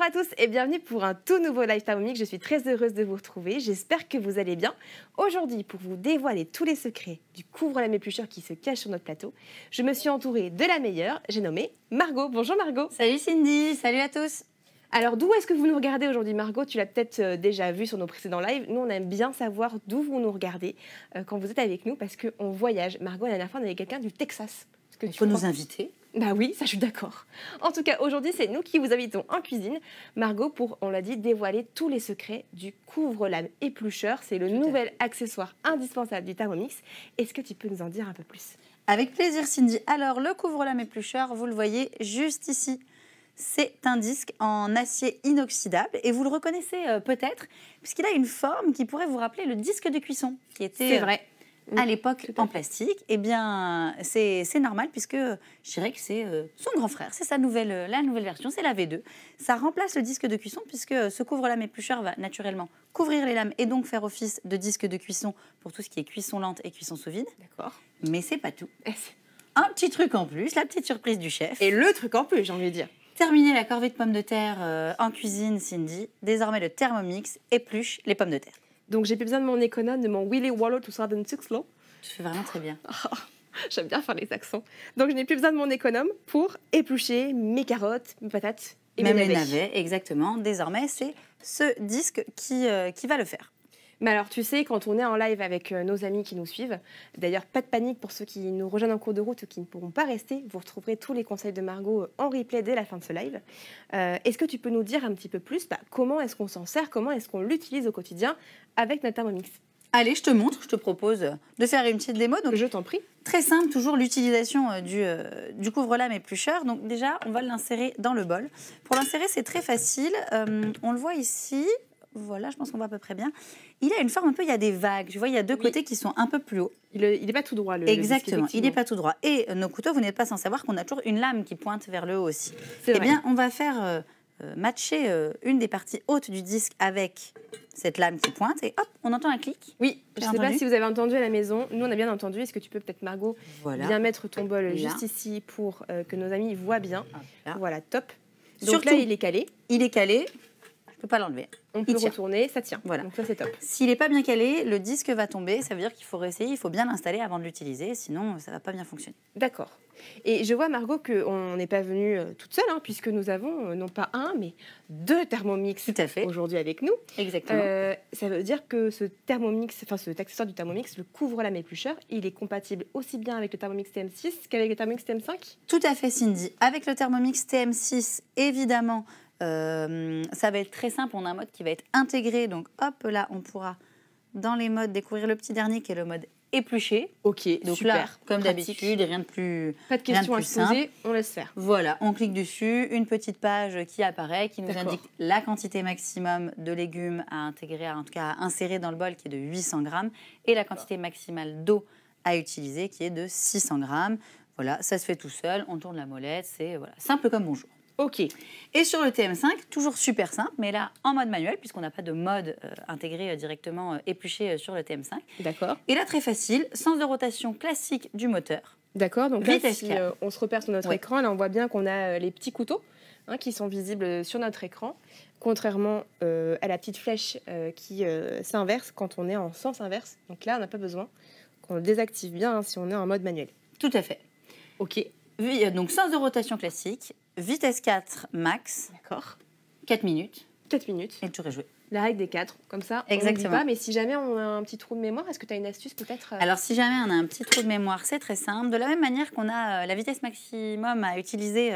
Bonjour à tous et bienvenue pour un tout nouveau live Thermomix. Je suis très heureuse de vous retrouver. J'espère que vous allez bien. Aujourd'hui, pour vous dévoiler tous les secrets du couvre-lame éplucheur qui se cache sur notre plateau, je me suis entourée de la meilleure. J'ai nommé Margot. Bonjour Margot. Salut Cindy, salut à tous. Alors d'où est-ce que vous nous regardez aujourd'hui Margot? Tu l'as peut-être déjà vu sur nos précédents lives. Nous, on aime bien savoir d'où vous nous regardez quand vous êtes avec nous parce qu'on voyage. Margot, la dernière fois, on avait quelqu'un du Texas. Il faut nous inviter. Bah oui, ça je suis d'accord. En tout cas, aujourd'hui, c'est nous qui vous invitons en cuisine. Margot, pour, on l'a dit, dévoiler tous les secrets du couvre-lame éplucheur. C'est le nouvel accessoire indispensable du Thermomix. Est-ce que tu peux nous en dire un peu plus? Avec plaisir Cindy. Alors, le couvre-lame éplucheur, vous le voyez juste ici. C'est un disque en acier inoxydable et vous le reconnaissez peut-être puisqu'il a une forme qui pourrait vous rappeler le disque de cuisson qui était à l'époque en plastique. Eh bien, c'est normal puisque je dirais que c'est son grand frère, c'est la nouvelle version, c'est la V2. Ça remplace le disque de cuisson puisque ce couvre-lame éplucheur va naturellement couvrir les lames et donc faire office de disque de cuisson pour tout ce qui est cuisson lente et cuisson sous vide. D'accord. Mais c'est pas tout. Un petit truc en plus, la petite surprise du chef. Et le truc en plus, j'ai envie de dire. Terminé la corvée de pommes de terre en cuisine, Cindy. Désormais, le Thermomix épluche les pommes de terre. Donc, j'ai plus besoin de mon Econon, de mon Willy Wallow to Southern Sixlow. Tu fais vraiment très bien. Oh, j'aime bien faire les accents. Donc, je n'ai plus besoin de mon Econom pour éplucher mes carottes, mes patates et même mes les navets. navets, exactement. Désormais, c'est ce disque qui va le faire. Mais alors, tu sais, quand on est en live avec nos amis qui nous suivent, d'ailleurs, pas de panique pour ceux qui nous rejoignent en cours de route ou qui ne pourront pas rester. Vous retrouverez tous les conseils de Margot en replay dès la fin de ce live. Est-ce que tu peux nous dire un petit peu plus comment est-ce qu'on s'en sert, comment est-ce qu'on l'utilise au quotidien avec notre Thermomix? Allez, je te montre, je te propose de faire une petite démo. Donc, je t'en prie. Très simple, toujours l'utilisation du couvre-lame éplucheur. Donc déjà, on va l'insérer dans le bol. Pour l'insérer, c'est très facile. On le voit ici. Voilà, je pense qu'on voit à peu près bien. Il a une forme un peu, il y a des vagues. Tu vois, il y a deux côtés qui sont un peu plus hauts. Il n'est pas tout droit, Exactement, le disque, il n'est pas tout droit. Et nos couteaux, vous n'êtes pas sans savoir qu'on a toujours une lame qui pointe vers le haut aussi. Eh bien, on va faire matcher une des parties hautes du disque avec cette lame qui pointe. Et hop, on entend un clic. Oui, je ne sais pas si vous avez entendu à la maison. Nous, on a bien entendu. Est-ce que tu peux peut-être, Margot, bien mettre ton bol juste ici pour que nos amis voient bien. Voilà, top. Donc surtout, là, il est calé. Il est calé. Je ne peux pas l'enlever. On peut retourner, ça tient. Voilà. Donc ça, c'est top. S'il n'est pas bien calé, le disque va tomber. Ça veut dire qu'il faut réessayer, il faut bien l'installer avant de l'utiliser, sinon ça ne va pas bien fonctionner. D'accord. Et je vois, Margot, qu'on n'est pas venue toute seule, puisque nous avons non pas un, mais deux Thermomix aujourd'hui avec nous. Exactement. Ça veut dire que ce Thermomix, enfin cet accessoire du Thermomix, le couvre-lame éplucheur, il est compatible aussi bien avec le Thermomix TM6 qu'avec le Thermomix TM5? Tout à fait, Cindy. Avec le Thermomix TM6, évidemment, ça va être très simple. On a un mode qui va être intégré. Donc, hop, là, on pourra, dans les modes, découvrir le petit dernier qui est le mode épluché. Ok, donc super. Là, comme d'habitude, rien de plus pas de questions à se poser, on laisse faire. Voilà, on clique dessus, une petite page qui apparaît, qui nous indique la quantité maximum de légumes à intégrer, en tout cas à insérer dans le bol, qui est de 800 grammes, et la quantité maximale d'eau à utiliser, qui est de 600 grammes. Voilà, ça se fait tout seul, on tourne la molette, c'est simple comme bonjour. Ok. Et sur le TM5, toujours super simple, mais là en mode manuel, puisqu'on n'a pas de mode intégré directement épluché sur le TM5. D'accord. Et là, très facile, sens de rotation classique du moteur. D'accord, donc là, si on se repère sur notre écran, là, on voit bien qu'on a les petits couteaux qui sont visibles sur notre écran, contrairement à la petite flèche qui s'inverse quand on est en sens inverse. Donc là, on n'a pas besoin qu'on le désactive bien si on est en mode manuel. Tout à fait. Ok. Donc, sens de rotation classique. Vitesse 4 max. D'accord. 4 minutes. 4 minutes. Et le tour est joué. La règle des 4, comme ça, exactement. On ne dit pas, mais si jamais on a un petit trou de mémoire, est-ce que tu as une astuce peut-être Alors, si jamais on a un petit trou de mémoire, c'est très simple. De la même manière qu'on a la vitesse maximum à utiliser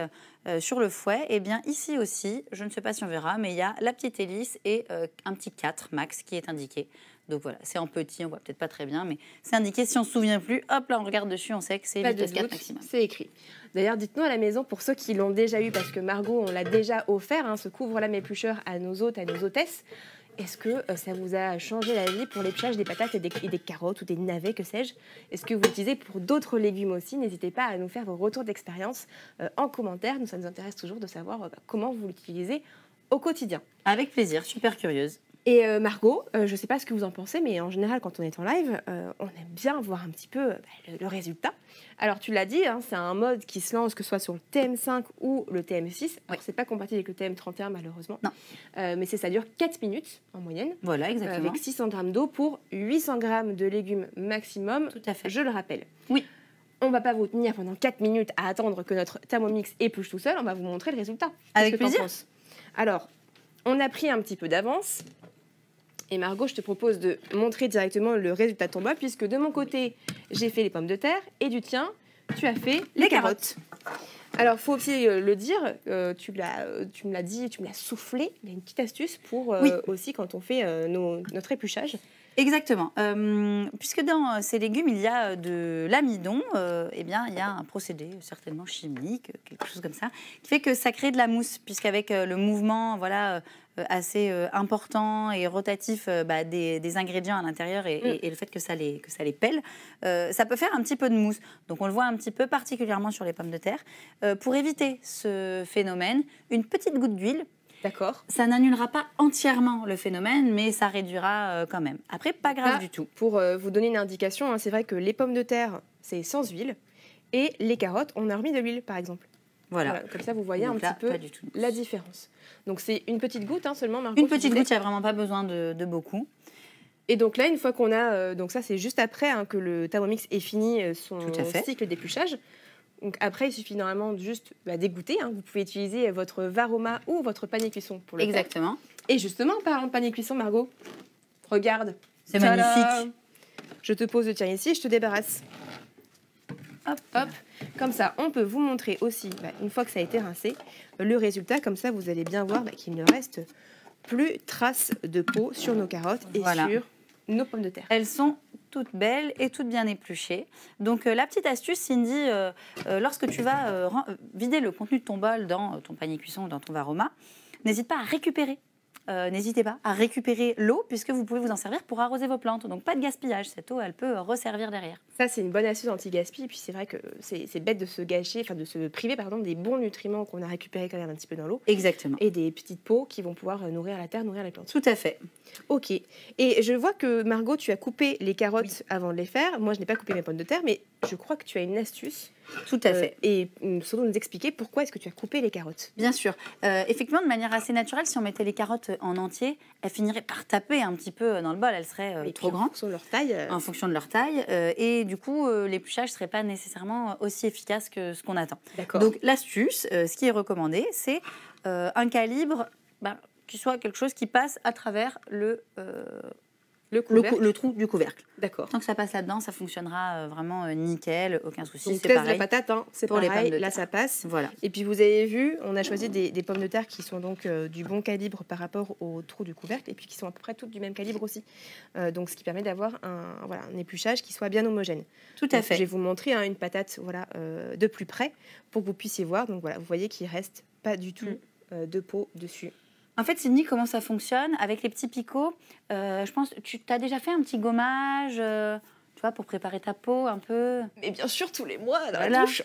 sur le fouet, eh bien ici aussi, je ne sais pas si on verra, mais il y a la petite hélice et un petit 4 max qui est indiqué. Donc voilà, c'est en petit, on voit peut-être pas très bien, mais c'est indiqué. Si on ne se souvient plus, hop là, on regarde dessus, on sait que c'est vitesse 4 maximum. C'est écrit. D'ailleurs, dites-nous à la maison, pour ceux qui l'ont déjà eu, parce que Margot, on l'a déjà offert, ce couvre-lame éplucheur à nos hôtes, à nos hôtesses. Est-ce que ça vous a changé la vie pour l'épluchage des patates et des carottes ou des navets, que sais-je? Est-ce que vous l'utilisez pour d'autres légumes aussi? N'hésitez pas à nous faire vos retours d'expérience en commentaire. Nous, ça nous intéresse toujours de savoir comment vous l'utilisez au quotidien. Avec plaisir, super curieuse. Et Margot, je ne sais pas ce que vous en pensez, mais en général, quand on est en live, on aime bien voir un petit peu le résultat. Alors, tu l'as dit, hein, c'est un mode qui se lance, que ce soit sur le TM5 ou le TM6. Alors, c'est pas compatible avec le TM31, malheureusement. Non. Mais ça dure 4 minutes en moyenne. Voilà, exactement. Avec 600 grammes d'eau pour 800 grammes de légumes maximum. Tout à fait. Je le rappelle. Oui. On ne va pas vous tenir pendant 4 minutes à attendre que notre Thermomix épluche tout seul. On va vous montrer le résultat. Avec plaisir. Alors, on a pris un petit peu d'avance. Et Margot, je te propose de montrer directement le résultat de ton bol, puisque de mon côté, j'ai fait les pommes de terre, et du tien, tu as fait les carottes. Alors, il faut aussi le dire, tu me l'as dit, tu me l'as soufflé, il y a une petite astuce pour aussi quand on fait notre épluchage. Exactement. Puisque dans ces légumes, il y a de l'amidon, eh bien, il y a un procédé certainement chimique, quelque chose comme ça, qui fait que ça crée de la mousse, puisqu'avec le mouvement assez important et rotatif des ingrédients à l'intérieur et le fait que ça les pèle, ça peut faire un petit peu de mousse. Donc on le voit un petit peu particulièrement sur les pommes de terre. Pour éviter ce phénomène, une petite goutte d'huile. D'accord. Ça n'annulera pas entièrement le phénomène, mais ça réduira quand même. Après, pas grave du tout. Pour vous donner une indication, hein, c'est vrai que les pommes de terre, c'est sans huile, et les carottes, on a remis de l'huile, par exemple. Voilà. Comme ça, vous voyez un petit peu la différence. Donc, c'est une petite goutte seulement, Margot. Une petite goutte, il n'y a vraiment pas besoin de beaucoup. Et donc là, une fois qu'on a... donc ça, c'est juste après que le Thermomix ait fini son cycle d'épluchage. Donc après, il suffit normalement juste d'égoutter. Hein. Vous pouvez utiliser votre Varoma ou votre panier cuisson pour le faire. Exactement. Et justement, en parlant de panier cuisson, Margot, regarde. C'est magnifique. Je te pose le tien ici, je te débarrasse. Hop, hop. Comme ça, on peut vous montrer aussi, une fois que ça a été rincé, le résultat. Comme ça, vous allez bien voir qu'il ne reste plus trace de peau sur nos carottes et sur nos pommes de terre. Elles sont toutes belles et toutes bien épluchées. Donc la petite astuce, Cindy, lorsque tu vas vider le contenu de ton bol dans ton panier cuisson ou dans ton Varoma, n'hésite pas à récupérer. N'hésitez pas à récupérer l'eau puisque vous pouvez vous en servir pour arroser vos plantes. Donc pas de gaspillage, cette eau elle peut resservir derrière. Ça c'est une bonne astuce anti-gaspi. Et puis c'est vrai que c'est bête de se gâcher, de se priver des bons nutriments qu'on a récupérés quand même un petit peu dans l'eau. Exactement. Et des petites peaux qui vont pouvoir nourrir la terre, nourrir les plantes. Tout à fait. Ok. Et je vois que Margot, tu as coupé les carottes avant de les faire. Moi je n'ai pas coupé mes pommes de terre, mais je crois que tu as une astuce. Tout à fait. Et surtout nous expliquer pourquoi est-ce que tu as coupé les carottes. Bien sûr. Effectivement, de manière assez naturelle, si on mettait les carottes en entier, elles finiraient par taper un petit peu dans le bol. Elles seraient trop grandes. En fonction de leur taille. En fonction de leur taille. Et du coup, l'épluchage ne serait pas nécessairement aussi efficace que ce qu'on attend. D'accord. Donc l'astuce, ce qui est recommandé, c'est un calibre qui soit quelque chose qui passe à travers le trou du couvercle. D'accord. Tant que ça passe là-dedans, ça fonctionnera vraiment nickel, aucun souci. Donc, c'est test pareil. la patate, c'est pour pareil, les pommes de là terre. ça passe. Voilà. Et puis vous avez vu, on a choisi des pommes de terre qui sont donc du bon calibre par rapport au trou du couvercle et puis qui sont à peu près toutes du même calibre aussi. Donc ce qui permet d'avoir un épluchage qui soit bien homogène. Tout à fait. Je vais vous montrer une patate de plus près pour que vous puissiez voir. Donc voilà, vous voyez qu'il ne reste pas du tout de peau dessus. En fait, Sydney, comment ça fonctionne avec les petits picots? Je pense, tu as déjà fait un petit gommage, tu vois, pour préparer ta peau un peu. Mais bien sûr, tous les mois dans la douche.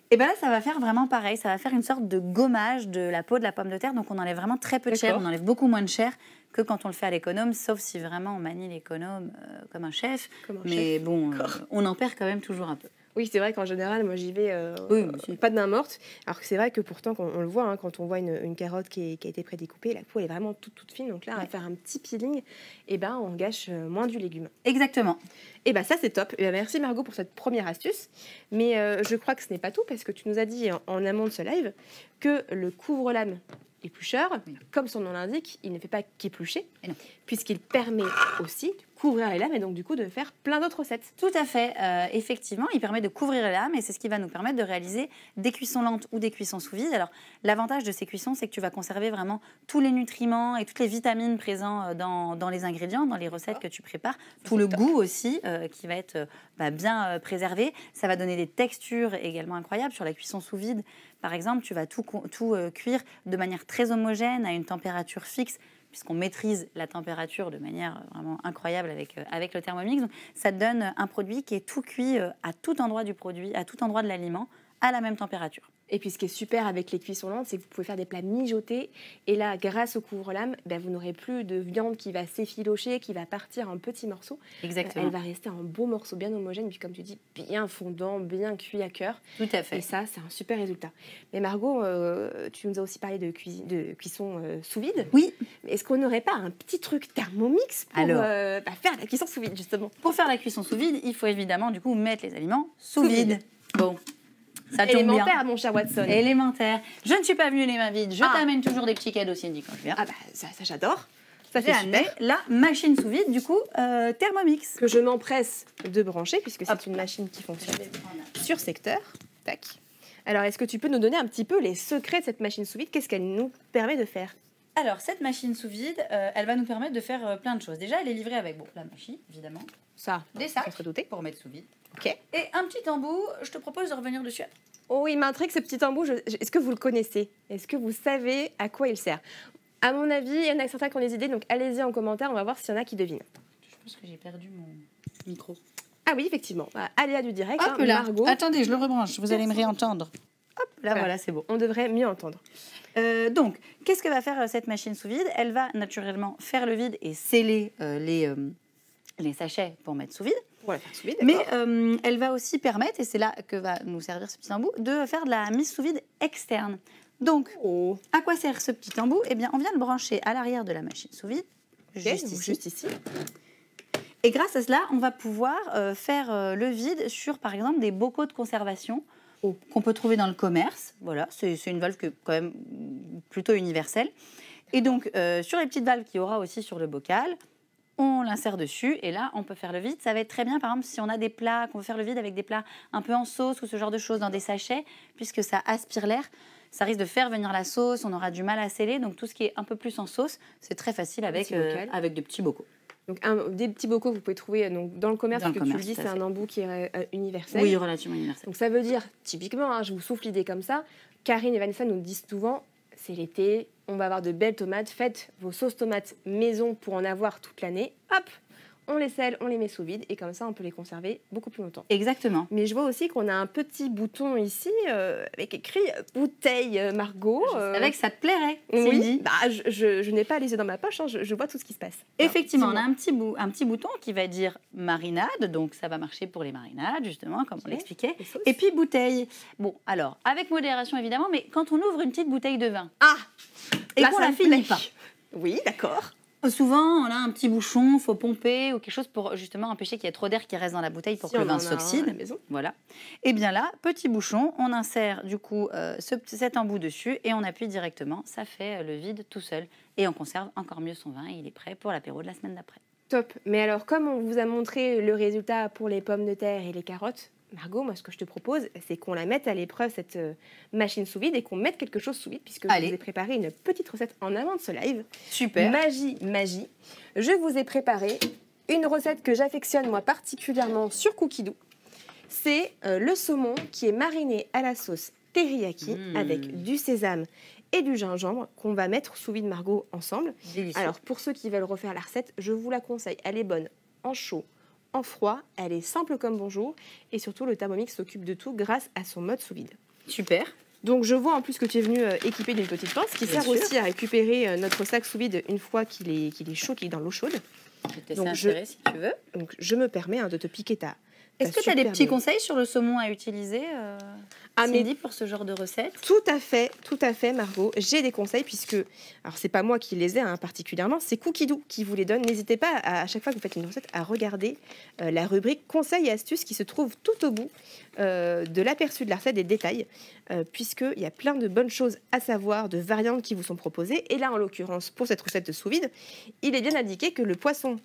Et bien là, ça va faire vraiment pareil. Ça va faire une sorte de gommage de la peau de la pomme de terre. Donc on enlève vraiment très peu de chair. On enlève beaucoup moins de chair que quand on le fait à l'économe, sauf si vraiment on manie l'économe comme un chef. Mais bon, on en perd quand même toujours un peu. Oui, c'est vrai qu'en général, moi j'y vais pas de main morte. Alors que c'est vrai que pourtant, on le voit, quand on voit une carotte qui a été prédécoupée, la peau elle est vraiment toute fine. Donc là, on va faire un petit peeling, et on gâche moins du légume. Exactement. Et ça c'est top. Et merci Margot pour cette première astuce. Mais je crois que ce n'est pas tout parce que tu nous as dit en amont de ce live que le couvre-lame éplucheur, comme son nom l'indique, il ne fait pas qu'éplucher, puisqu'il permet aussi de couvrir les lames et donc du coup de faire plein d'autres recettes. Tout à fait, effectivement, il permet de couvrir les lames et c'est ce qui va nous permettre de réaliser des cuissons lentes ou des cuissons sous vide. Alors l'avantage de ces cuissons, c'est que tu vas conserver vraiment tous les nutriments et toutes les vitamines présents dans les ingrédients, dans les recettes que tu prépares, tout le goût aussi qui va être bien préservé. Ça va donner des textures également incroyables sur la cuisson sous vide. Par exemple, tu vas tout cuire de manière très homogène à une température fixe, puisqu'on maîtrise la température de manière vraiment incroyable avec le Thermomix. Donc, ça te donne un produit qui est tout cuit à tout endroit du produit, à tout endroit de l'aliment, à la même température. Et puis ce qui est super avec les cuissons lentes, c'est que vous pouvez faire des plats mijotés. Et là, grâce au couvre-lame, vous n'aurez plus de viande qui va s'effilocher, qui va partir en petits morceaux. Exactement. Elle va rester en beau morceau bien homogène, puis comme tu dis, bien fondant, bien cuit à cœur. Tout à fait. Et ça, c'est un super résultat. Mais Margot, tu nous as aussi parlé de cuisson sous vide. Oui. Est-ce qu'on n'aurait pas un petit truc Thermomix pour faire la cuisson sous vide, justement? Pour faire la cuisson sous vide, il faut évidemment du coup mettre les aliments sous vide. Bon. Ça tombe Élémentaire, bien. mon cher Watson. Élémentaire. Je ne suis pas venue les mains vides. Je t'amène toujours des petits cadeaux, Cindy, quand je viens. Ah ça j'adore. Ça J'ai c'est amené super. la machine sous vide, du coup, Thermomix. Que je m'empresse de brancher, puisque c'est une machine qui fonctionne sur secteur. Tac. Alors, est-ce que tu peux nous donner un petit peu les secrets de cette machine sous vide? Qu'est-ce qu'elle nous permet de faire? Alors, cette machine sous vide, elle va nous permettre de faire plein de choses. Déjà, elle est livrée avec la machine, évidemment. Ça, Des sacs on se douter. pour mettre sous vide. Ok. Et un petit embout, je te propose de revenir dessus. Oh, il m'intrigue ce petit embout. Est-ce que vous le connaissez? Est-ce que vous savez à quoi il sert? À mon avis, il y en a certains qui ont des idées, donc allez-y en commentaire, on va voir s'il y en a qui devinent. Je pense que j'ai perdu mon micro. Ah oui, effectivement. Aléa du direct. Hop là. Margot, Attendez, je le rebranche, vous allez me réentendre. Hop, là voilà, c'est bon. on devrait mieux entendre. Donc, qu'est-ce que va faire cette machine sous vide? Elle va naturellement faire le vide et sceller les sachets pour mettre sous vide. Pour la faire sous vide, Mais d'accord. elle va aussi permettre, et c'est là que va nous servir ce petit embout, de faire de la mise sous vide externe. Donc, Oh. à quoi sert ce petit embout? Eh bien, on vient le brancher à l'arrière de la machine sous vide, Ok, juste ici. Et grâce à cela, on va pouvoir faire le vide sur, par exemple, des bocaux de conservation qu'on peut trouver dans le commerce. Voilà, c'est une valve que, quand même plutôt universelle. Et donc, sur les petites valves qu'il y aura aussi sur le bocal, on l'insère dessus et là, on peut faire le vide. Ça va être très bien, par exemple, si on a des plats, qu'on veut faire le vide avec des plats un peu en sauce ou ce genre de choses dans des sachets, puisque ça aspire l'air. Ça risque de faire venir la sauce, on aura du mal à sceller. Donc, tout ce qui est un peu plus en sauce, c'est très facile avec des petits bocaux. Donc, des petits bocaux que vous pouvez trouver dans le commerce, Dans le parce que commerce, tu le dis, tout à c'est fait. un embout qui est universel. Oui, relativement universel. Donc ça veut dire, typiquement, je vous souffle l'idée comme ça, Karine et Vanessa nous disent souvent, c'est l'été, on va avoir de belles tomates, faites vos sauces tomates maison pour en avoir toute l'année, hop, on les scelle, on les met sous vide, et comme ça on peut les conserver beaucoup plus longtemps. Exactement. Mais je vois aussi qu'on a un petit bouton ici, avec écrit « bouteille Margot ». Je savais que ça te plairait, Oui, Cindy. je n'ai pas les yeux dans ma poche, je vois tout ce qui se passe. Effectivement, on a dis-moi. un petit bouton qui va dire marinade, donc ça va marcher pour les marinades, justement, comme on Ok, l'expliquait. les sauces. Et puis bouteille. Bon, alors, avec modération évidemment, mais quand on ouvre une petite bouteille de vin Ah, et là, qu'on ça la me finit plaît. pas, Oui, d'accord. souvent on a un petit bouchon, il faut pomper ou quelque chose pour justement empêcher qu'il y ait trop d'air qui reste dans la bouteille pour Si que le on vin en a un à la s'oxyde. maison. Voilà. Et bien là, petit bouchon, on insère du coup cet embout dessus et on appuie directement. Ça fait le vide tout seul. Et on conserve encore mieux son vin et il est prêt pour l'apéro de la semaine d'après. Top. Mais alors, comme on vous a montré le résultat pour les pommes de terre et les carottes, Margot, moi, ce que je te propose, c'est qu'on la mette à l'épreuve, cette machine sous vide, et qu'on mette quelque chose sous vide, puisque je Allez. vous ai préparé une petite recette en amont de ce live. Super. Magie, magie. Je vous ai préparé une recette que j'affectionne, moi, particulièrement sur Cookidoo. C'est le saumon qui est mariné à la sauce teriyaki avec du sésame et du gingembre qu'on va mettre sous vide, Margot, ensemble. Délicieux. Alors, pour ceux qui veulent refaire la recette, je vous la conseille. Elle est bonne en chaud, en froid, elle est simple comme bonjour, et surtout, le Thermomix s'occupe de tout grâce à son mode sous vide. Super. Donc, je vois en plus que tu es venu équipé d'une petite pince qui Bien sert sûr. aussi à récupérer notre sac sous vide une fois qu'il est chaud, qu'il est dans l'eau chaude. Je vais te Donc, laisser insérer si tu veux. Donc, je me permets de te piquer ta. Est-ce que tu as des petits conseils sur le saumon à utiliser, Cindy, pour ce genre de recette? Tout à fait, Margot. J'ai des conseils puisque, alors c'est pas moi qui les ai particulièrement, c'est Cookidoo qui vous les donne. N'hésitez pas à chaque fois que vous faites une recette à regarder la rubrique conseils et astuces qui se trouve tout au bout de l'aperçu de la recette, des détails, puisqu'il y a plein de bonnes choses à savoir, de variantes qui vous sont proposées. Et là, en l'occurrence, pour cette recette de sous vide, il est bien indiqué que le poisson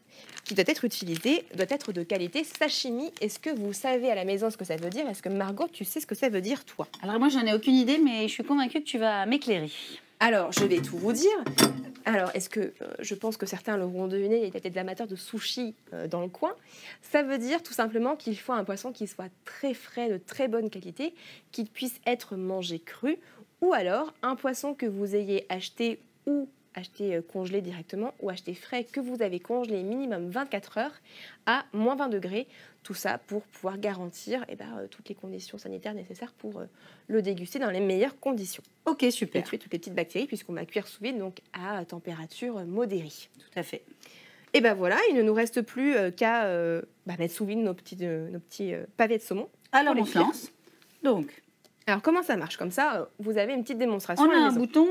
qui doit être utilisé doit être de qualité sashimi. Est-ce que vous savez à la maison ce que ça veut dire? Est-ce que Margot, tu sais ce que ça veut dire, toi? Alors moi, j'en ai aucune idée, mais je suis convaincue que tu vas m'éclairer. Alors, je vais tout vous dire. Alors, est-ce que je pense que certains l'auront deviné, il y a peut-être des amateurs de sushi dans le coin. Ça veut dire tout simplement qu'il faut un poisson qui soit très frais, de très bonne qualité, qui puisse être mangé cru, ou alors un poisson que vous ayez acheté ou acheté congelé directement, ou acheté frais que vous avez congelé minimum 24 heures à moins 20 degrés. Tout ça pour pouvoir garantir toutes les conditions sanitaires nécessaires pour le déguster dans les meilleures conditions. Ok, Et super. tuer toutes les petites bactéries puisqu'on va cuire sous vide, donc à température modérée. Tout à fait. Et ben voilà, il ne nous reste plus qu'à mettre sous vide nos petits pavés de saumon. Alors, les on se cuire. lance. Donc, Alors comment ça marche? Comme ça, vous avez une petite démonstration on à a la un maison. bouton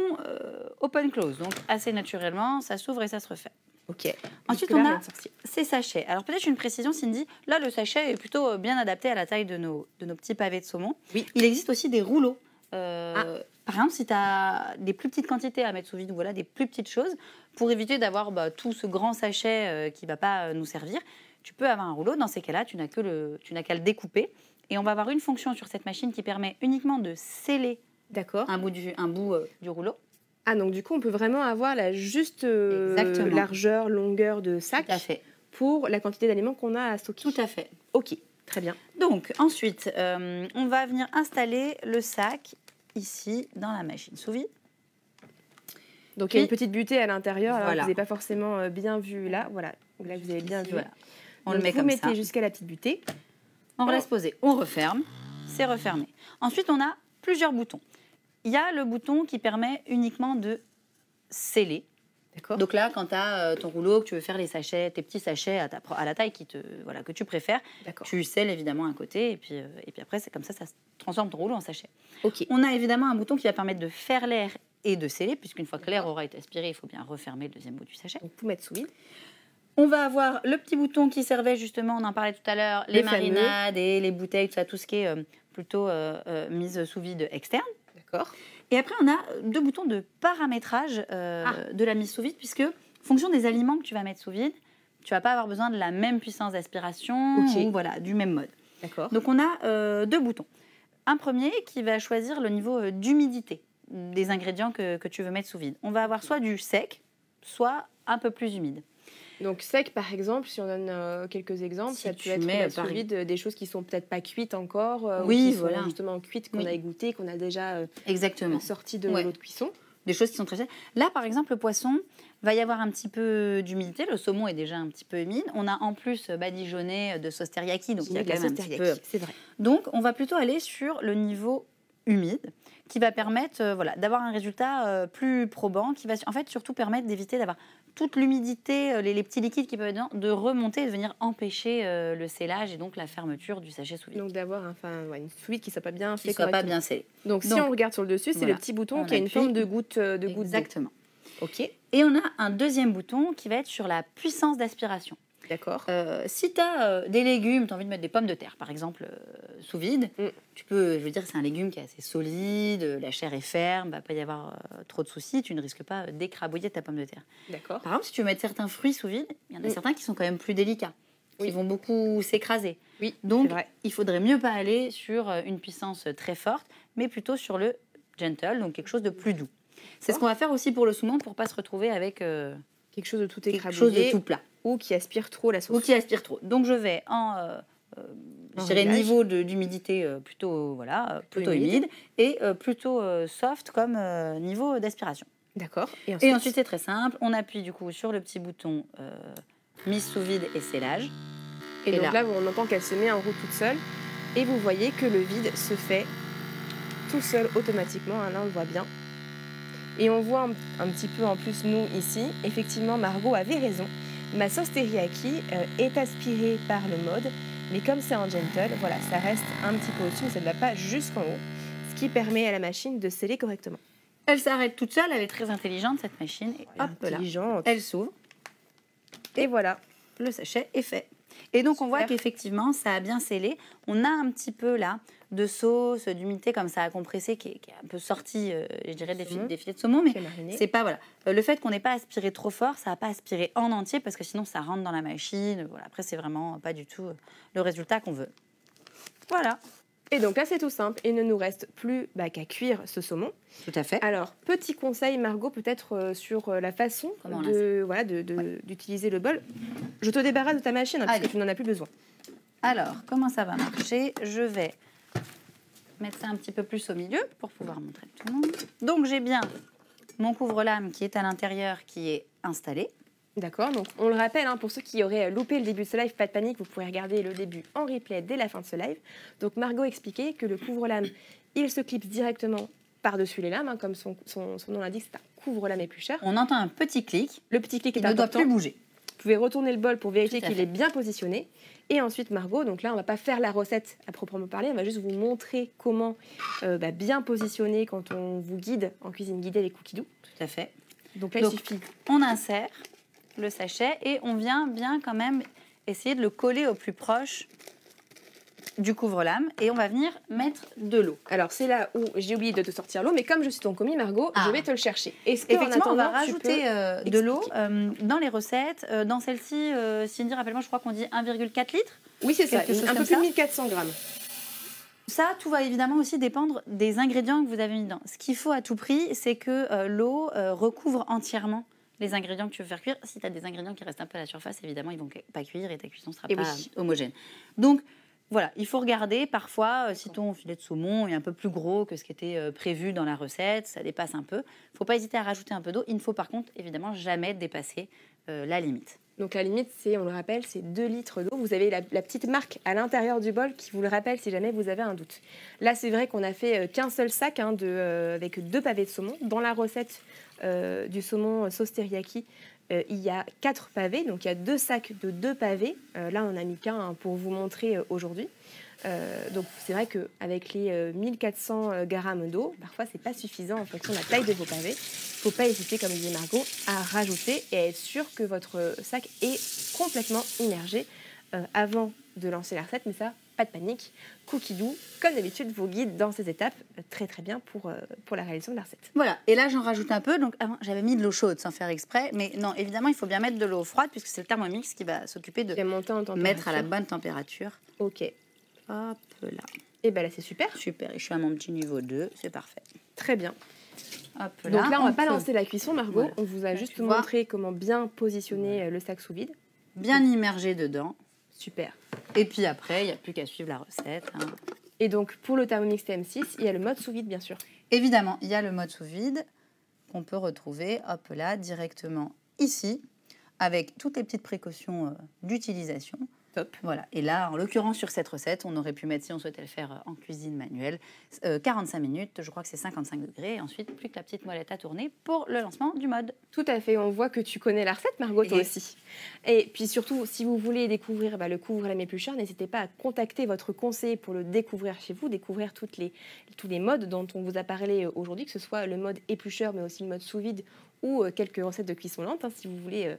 open-close. Donc, assez naturellement, ça s'ouvre et ça se referme. Ok. Ensuite, Nicolas, on a rien de sorcier. ces sachets. Alors, peut-être une précision, Cindy. Là, le sachet est plutôt bien adapté à la taille de nos petits pavés de saumon. Oui. Il existe aussi des rouleaux. Par exemple, si tu as des plus petites quantités à mettre sous vide, ou voilà, des plus petites choses, pour éviter d'avoir tout ce grand sachet qui ne va pas nous servir, tu peux avoir un rouleau. Dans ces cas-là, tu n'as qu'à le découper. Et on va avoir une fonction sur cette machine qui permet uniquement de sceller D'accord. un bout du rouleau. Ah, donc du coup, on peut vraiment avoir la juste Exactement. largeur, longueur de sac Tout à fait. pour la quantité d'aliments qu'on a à stocker. Tout à fait. Ok, très bien. Donc, ensuite, on va venir installer le sac ici dans la machine sous vide. Donc il y a une Puis- petite butée à l'intérieur, alors Voilà. vous n'avez pas forcément bien vu là. Voilà, là vous avez bien vu. Voilà. On Donc, le met vous comme mettez ça. jusqu'à la petite butée. On laisse poser. On referme. C'est refermé. Ensuite, on a plusieurs boutons. Il y a le bouton qui permet uniquement de sceller. D'accord. Donc là, quand tu as ton rouleau, que tu veux faire les sachets, tes petits sachets à la taille que tu préfères, D'accord. tu scelles évidemment un côté et puis après, c'est comme ça se transforme ton rouleau en sachet. Ok. On a évidemment un bouton qui va permettre de faire l'air et de sceller, puisqu'une fois que l'air aura été aspiré, il faut bien refermer le deuxième bout du sachet. Donc tout mettre sous vide. On va avoir le petit bouton qui servait justement, on en parlait tout à l'heure, les Le fameux. marinades et les bouteilles, tout ce qui est plutôt mise sous vide externe. D'accord. Et après, on a deux boutons de paramétrage de la mise sous vide, puisque, en fonction des aliments que tu vas mettre sous vide, tu vas pas avoir besoin de la même puissance d'aspiration Ok. ou voilà, du même mode. D'accord. Donc, on a deux boutons. Un premier qui va choisir le niveau d'humidité des ingrédients que tu veux mettre sous vide. On va avoir soit du sec, soit un peu plus humide. Donc sec par exemple, si on donne quelques exemples, Si ça tu peut être mets, mettre par sous vide des choses qui sont peut-être pas cuites encore, ou Oui, qui sont voilà. justement cuites, qu'on Oui. a goûté, qu'on a déjà Exactement. sorti de Ouais. l'eau de cuisson. Des choses qui sont très chères. Là, par exemple, le poisson va y avoir un petit peu d'humidité. Le saumon est déjà un petit peu humide. On a en plus badigeonné de sauce teriyaki, donc il y a de la quand même sauce un petit teriyaki, peu. c'est vrai. Donc, on va plutôt aller sur le niveau humide, qui va permettre d'avoir un résultat plus probant, qui va en fait surtout permettre d'éviter d'avoir toute l'humidité, les petits liquides qui peuvent être dedans, de remonter et de venir empêcher le scellage et donc la fermeture du sachet sous vide. Donc d'avoir une sous vide qui soit pas bien Qui fait ne soit pas correctement. bien scellé. Donc si Donc, on regarde sur le dessus, c'est voilà. le petit bouton On qui a une appuie. forme de goutte d'eau. Exactement. Ok, Et on a un deuxième bouton qui va être sur la puissance d'aspiration. d'accord. Si tu as des légumes, tu as envie de mettre des pommes de terre, par exemple, sous vide, tu peux, je veux dire, c'est un légume qui est assez solide, la chair est ferme, il ne va pas y avoir trop de soucis, tu ne risques pas d'écrabouiller ta pomme de terre. D'accord. Par exemple, si tu veux mettre certains fruits sous vide, il y en a certains qui sont quand même plus délicats, qui vont beaucoup s'écraser. Oui, Donc, c'est vrai. il faudrait mieux pas aller sur une puissance très forte, mais plutôt sur le gentle, donc quelque chose de plus doux. C'est ce qu'on va faire aussi pour le saumon pour ne pas se retrouver avec Quelque chose de tout quelque écrabouillé chose de tout plat. ou qui aspire trop la sauce. Ou qui aspire trop. Donc je vais je dirais réglage. niveau d'humidité plutôt plutôt humide et plutôt soft comme niveau d'aspiration. D'accord. Et ensuite c'est très simple, on appuie du coup sur le petit bouton mise sous vide et scellage. Et donc là, on entend qu'elle se met en route toute seule. Et vous voyez que le vide se fait tout seul automatiquement. Là, on le voit bien. Et on voit un petit peu en plus, nous, ici, effectivement, Margot avait raison. Ma sauce teriyaki est aspirée par le mode, mais comme c'est en gentle, voilà, ça reste un petit peu au-dessus, mais ça ne va pas jusqu'en haut, ce qui permet à la machine de sceller correctement. Elle s'arrête toute seule, elle est très intelligente cette machine. Et hop là, Intelligente. elle s'ouvre, Et voilà. le sachet est fait. Et donc on voit Super. qu'effectivement ça a bien scellé. On a un petit peu là de sauce, d'humidité comme ça a compressé qui est un peu sorti, je dirais, des filets de saumon. Mais Qui est mariné. c'est pas, voilà. Le fait qu'on n'ait pas aspiré trop fort, ça n'a pas aspiré en entier parce que sinon ça rentre dans la machine. Voilà. Après, c'est vraiment pas du tout le résultat qu'on veut. Voilà. Et donc là, c'est tout simple. Il ne nous reste plus qu'à cuire ce saumon. Tout à fait. Alors, petit conseil, Margot, peut-être sur la façon Comment d'utiliser le bol. Je te débarrasse de ta machine, parce Allez. que tu n'en as plus besoin. Alors, comment ça va marcher? Je vais mettre ça un petit peu plus au milieu pour pouvoir montrer à tout le monde. Donc, j'ai bien mon couvre-lame qui est à l'intérieur, qui est installé. D'accord, donc on le rappelle, hein, pour ceux qui auraient loupé le début de ce live, pas de panique, vous pourrez regarder le début en replay dès la fin de ce live. Donc Margot expliquait que le couvre-lame, il se clipse directement par-dessus les lames, hein, comme son nom l'indique, c'est un couvre-lame éplucheur. On entend un petit clic. Le petit clic est Il ne doit important. plus bouger. Vous pouvez retourner le bol pour vérifier Tout à qu'il fait. est bien positionné. Et ensuite, Margot, donc là, on ne va pas faire la recette à proprement parler, on va juste vous montrer comment bien positionner quand on vous guide en cuisine guidée avec Cookie Doo. Tout à fait. Donc là, Donc, il suffit. On insère le sachet et on vient bien quand même essayer de le coller au plus proche du couvre-lame et on va venir mettre de l'eau. Alors, c'est là où j'ai oublié de te sortir l'eau, mais comme je suis ton commis, Margot, je vais te le chercher. Est-ce que, en Effectivement, on va attendant, tu rajouter peux de l'eau expliquer dans les recettes. Dans celle-ci, Cindy, rappelle-moi, je crois qu'on dit 1,4 litres. Oui, c'est ça, quelque chose un comme peu plus ça. de 1400 grammes. Ça, tout va évidemment aussi dépendre des ingrédients que vous avez mis dedans. Ce qu'il faut à tout prix, c'est que l'eau recouvre entièrement les ingrédients que tu veux faire cuire. Si tu as des ingrédients qui restent un peu à la surface, évidemment, ils ne vont pas cuire et ta cuisson ne sera Et pas oui. homogène. Donc, voilà, il faut regarder. Parfois, si ton filet de saumon est un peu plus gros que ce qui était prévu dans la recette, ça dépasse un peu. Il ne faut pas hésiter à rajouter un peu d'eau. Il ne faut par contre, évidemment, jamais dépasser la limite. Donc la limite, c'est, on le rappelle, c'est 2 litres d'eau. Vous avez la petite marque à l'intérieur du bol qui vous le rappelle si jamais vous avez un doute. Là, c'est vrai qu'on a fait qu'un seul sac avec 2 pavés de saumon. Dans la recette du saumon sauce teriyaki, il y a 4 pavés, donc il y a 2 sacs de 2 pavés. Là, on a mis qu'un pour vous montrer aujourd'hui. Donc c'est vrai qu'avec les 1400 grammes d'eau, parfois c'est pas suffisant en fonction de la taille de vos pavés. Il ne faut pas hésiter, comme disait Margot, à rajouter et à être sûr que votre sac est complètement immergé avant de lancer la recette. Mais ça, pas de panique. Cookie Doo, comme d'habitude, vous guide dans ces étapes très très bien pour la réalisation de la recette. Voilà, et là j'en rajoute un peu. Donc avant, j'avais mis de l'eau chaude sans faire exprès, mais non, évidemment, il faut bien mettre de l'eau froide puisque c'est le Thermomix qui va s'occuper de Et monter en température. mettre à la bonne température. Ok. Hop là. Et bien là, c'est super. Super, et je suis à mon petit niveau 2, c'est parfait. Très bien. Hop là. Donc là, on ne va pas peut lancer la cuisson, Margot. Voilà. On vous a Là, juste tu vois. montré comment bien positionner le sac sous vide. bien immerger dedans. Super. Et puis après, il n'y a plus qu'à suivre la recette. Hein. Et donc, pour le Thermomix TM6, il y a le mode sous vide, bien sûr. Évidemment, il y a le mode sous vide qu'on peut retrouver, hop là, directement ici, avec toutes les petites précautions d'utilisation. Top. Voilà. Et là, en l'occurrence, sur cette recette, on aurait pu mettre, si on souhaitait le faire en cuisine manuelle, 45 minutes, je crois que c'est 55 degrés, et ensuite, plus que la petite moellette à tourner pour le lancement du mode. Tout à fait. On voit que tu connais la recette, Margot, toi aussi. Et puis surtout, si vous voulez découvrir le couvre-lame éplucheur, n'hésitez pas à contacter votre conseiller pour le découvrir chez vous, découvrir tous les modes dont on vous a parlé aujourd'hui, que ce soit le mode éplucheur, mais aussi le mode sous vide ou quelques recettes de cuisson lente, si vous voulez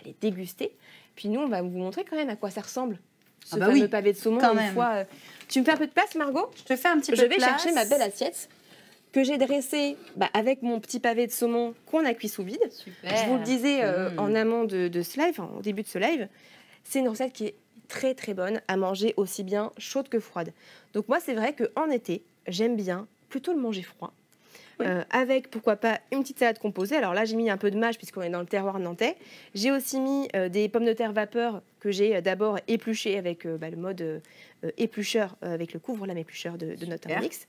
les déguster. Puis nous, on va vous montrer quand même à quoi ça ressemble, ce fameux pavé de saumon. Une fois, tu me fais un peu de place, Margot? Je te fais un petit peu Je de vais place. chercher ma belle assiette que j'ai dressée avec mon petit pavé de saumon qu'on a cuit sous vide. Super. Je vous le disais en amont de ce live, au début de ce live, c'est une recette qui est très très bonne à manger aussi bien chaude que froide. Donc moi, c'est vrai qu'en été, j'aime bien plutôt le manger froid. Oui. Avec, pourquoi pas, une petite salade composée. Alors là, j'ai mis un peu de mâche puisqu'on est dans le terroir nantais. J'ai aussi mis des pommes de terre vapeur que j'ai d'abord épluchées avec le mode éplucheur, avec le couvre-lame éplucheur de notre Thermomix.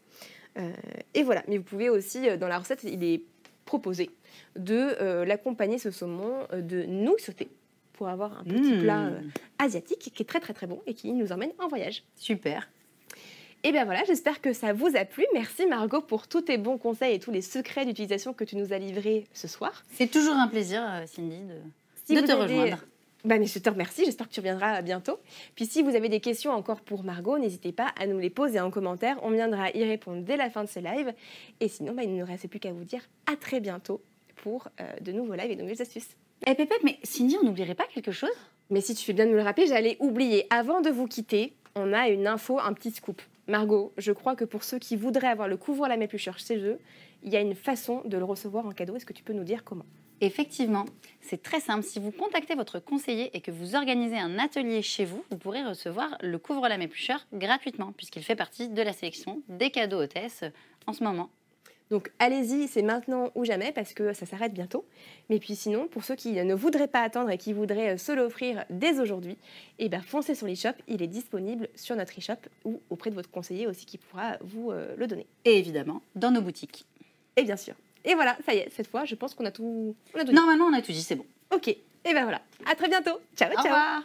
Et voilà, mais vous pouvez aussi, dans la recette, il est proposé de l'accompagner, ce saumon, de nouilles sautées pour avoir un petit plat asiatique qui est très très très bon et qui nous emmène en voyage. Super. Et bien voilà, j'espère que ça vous a plu. Merci Margot pour tous tes bons conseils et tous les secrets d'utilisation que tu nous as livrés ce soir. C'est toujours un plaisir, Cindy, de te rejoindre. Mais je te remercie, j'espère que tu reviendras bientôt. Puis si vous avez des questions encore pour Margot, n'hésitez pas à nous les poser en commentaire. On viendra y répondre dès la fin de ce live. Et sinon, il ne nous reste plus qu'à vous dire à très bientôt pour de nouveaux lives et de nouvelles astuces. Eh Pépette, mais Cindy, on n'oublierait pas quelque chose? Mais si tu fais bien de me le rappeler, j'allais oublier. Avant de vous quitter, on a une info, un petit scoop. Margot, je crois que pour ceux qui voudraient avoir le couvre-lame éplucheur chez eux, il y a une façon de le recevoir en cadeau. Est-ce que tu peux nous dire comment? Effectivement, c'est très simple. Si vous contactez votre conseiller et que vous organisez un atelier chez vous, vous pourrez recevoir le couvre-lame éplucheur gratuitement, puisqu'il fait partie de la sélection des cadeaux hôtesses en ce moment. Donc allez-y, c'est maintenant ou jamais, parce que ça s'arrête bientôt. Mais puis sinon, pour ceux qui ne voudraient pas attendre et qui voudraient se l'offrir dès aujourd'hui, foncez sur l'e-shop. Il est disponible sur notre e-shop ou auprès de votre conseiller aussi qui pourra vous le donner. Et évidemment, dans nos boutiques. Et bien sûr. Et voilà, ça y est, cette fois, je pense qu'on a tout dit. Normalement, on a tout dit, c'est bon. Ok, Et ben voilà, à très bientôt. Ciao, Au ciao. revoir.